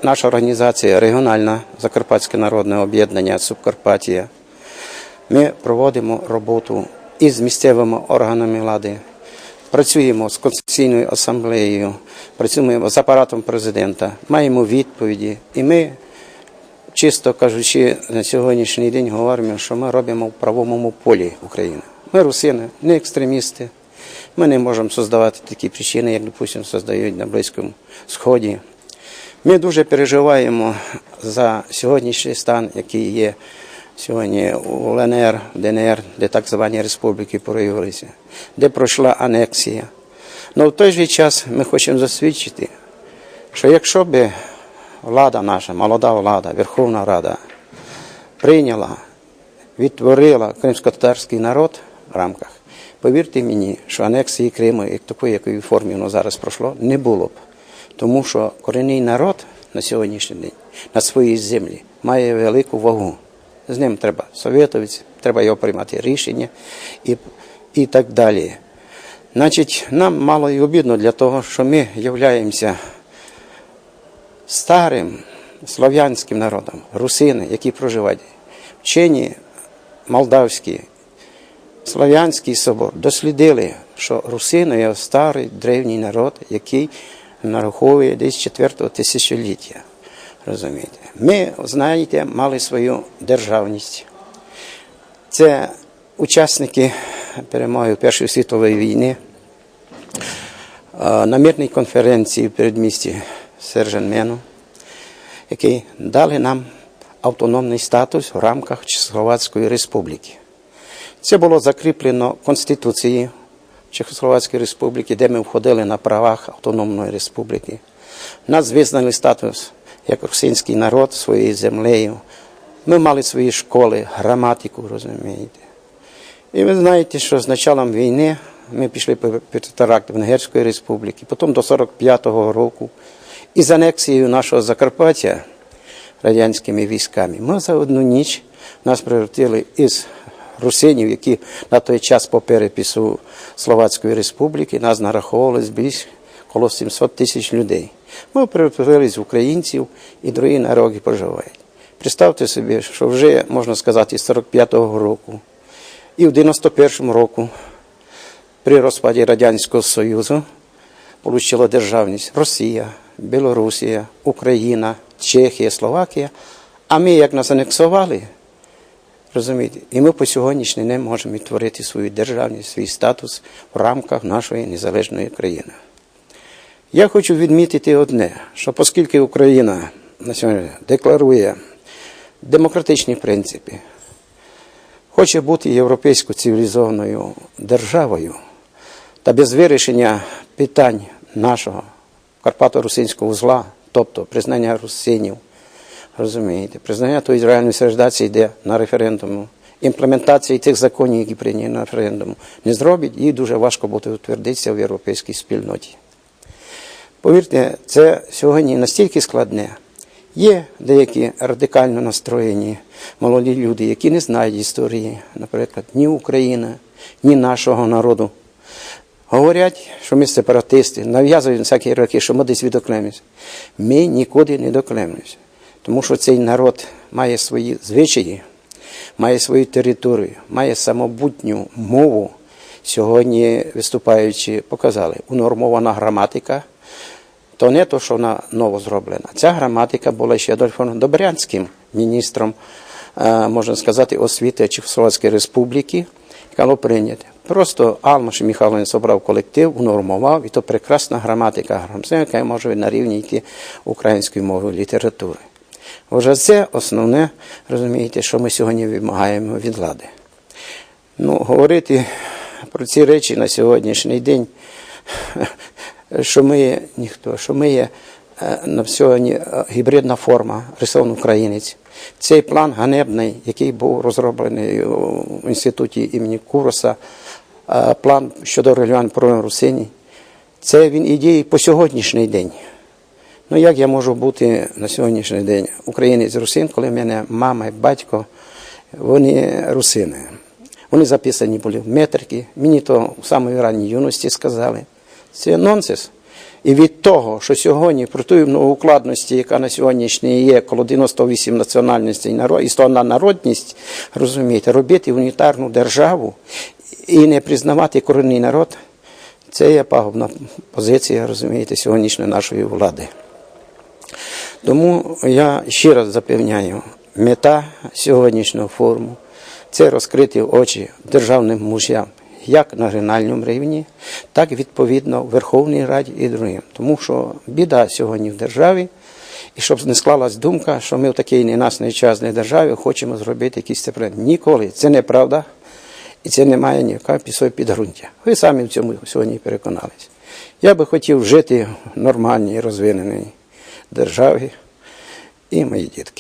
наша організація регіональна Закарпатське народне об'єднання Субкарпатія. Ми проводимо роботу із місцевими органами влади, працюємо з Конституційною асамблеєю, працюємо з апаратом президента, маємо відповіді. І ми, чисто кажучи, на сьогоднішній день говоримо, що ми робимо в правовому полі України. Ми русини, не екстремісти. Ми не можемо створювати такі причини, як, допустимо, створюють на Близькому Сході. Ми дуже переживаємо за сьогоднішній стан, який є сьогодні у ЛНР, ДНР, де так звані республіки проявилися, де пройшла анексія. Але в той же час ми хочемо засвідчити, що якщо б влада наша, молода влада, Верховна Рада прийняла, відтворила кримськотатарський народ в рамках, повірте мені, що анексії Криму, як такої, якої формі воно зараз пройшло, не було б. Тому що корінний народ на сьогоднішній день на своїй землі має велику вагу. З ним треба совєтуватися, треба його приймати рішення і так далі. Значить, нам мало і обідно для того, що ми являємося старим слов'янським народом, русини, які проживають. Вчені молдавські, Слов'янський собор дослідили, що русини є старий древній народ, який нараховує десь 4-го тисячоліття. Розумієте? Ми, знаєте, мали свою державність. Це учасники перемоги Першої світової війни на мирній конференції в передмісті Сержен-Мену, які дали нам автономний статус в рамках Чехословацької республіки. Це було закріплено Конституцією Чехословацької республіки, де ми входили на правах автономної республіки. Нас визнали статус як русинський народ своєю землею. Ми мали свої школи, граматику, розумієте. І ви знаєте, що з початком війни ми пішли під теракт Венгерської республіки, потім до 45-го року. І з анексією нашого Закарпаття радянськими військами ми за одну ніч нас превратили із русинів, які на той час по перепису Словацької республіки нас нараховували близько коло 700 тисяч людей. Ми перетворились в українців і другі народи проживають. Представте собі, що вже, можна сказати, з 45-го року і в 91-му року при розпаді Радянського Союзу отримала державність Росія, Білорусія, Україна, Чехія, Словакія. А ми, як нас анексували, розумієте, і ми по сьогоднішній день можемо відтворити свою державність, свій статус в рамках нашої незалежної країни. Я хочу відмітити одне, що оскільки Україна на сьогодні декларує демократичні принципи, хоче бути європейською цивілізованою державою, та без вирішення питань нашого Карпато-Русинського вузла, тобто признання русинів, розумієте, признання тої реальної середації йде на референдуму, імплементації тих законів, які прийняті на референдуму, не зробить, їй дуже важко буде утвердитися в європейській спільноті. Повірте, це сьогодні настільки складне. Є деякі радикально настроєні молоді люди, які не знають історії, наприклад, ні України, ні нашого народу. Говорять, що ми сепаратисти, нав'язують всякі роки, що ми десь відокремимося. Ми нікуди не докремимося, тому що цей народ має свої звичаї, має свою територію, має самобутню мову. Сьогодні виступаючи показали, унормована граматика, то не то, що вона ново зроблена. Ця граматика була ще Адольфом Добрянським, міністром, можна сказати, освіти Чехословацької республіки, яка була прийнята. Просто Алмаш Михайлович зібрав колектив, унормував, і то прекрасна граматика, яка може на рівні йти української мови, літератури. Отже, це основне, розумієте, що ми сьогодні вимагаємо від влади. Говорити про ці речі на сьогоднішній день, що ми є ніхто, що ми є на сьогодні гібридна форма, рисований українець. Цей план ганебний, який був розроблений в інституті імені Куроса, план щодо регулювання проблем русинів, це він і діє по сьогоднішній день. Як я можу бути на сьогоднішній день українець-русин, коли в мене мама і батько, вони русини. Вони записані були в метрики, мені то в самої ранній юності сказали. Це нонсенс. І від того, що сьогодні при тій многоукладності, яка на сьогоднішній є, коло 98 національностей і 100 народність, розумієте, робити унітарну державу і не признавати корінний народ, це є пагубна позиція, розумієте, сьогоднішньої нашої влади. Тому я ще раз запевняю, мета сьогоднішнього форуму – це розкрити очі державним мужям, як на регіональному рівні, так відповідно в Верховній Раді і другим. Тому що біда сьогодні в державі, і щоб не склалась думка, що ми в такій ненасичній державі хочемо зробити якісь це. Ніколи. Це неправда, і це не має ніякого підґрунтя. Ви самі в цьому сьогодні переконались. Я би хотів жити в нормальній, розвиненій державі і мої дітки.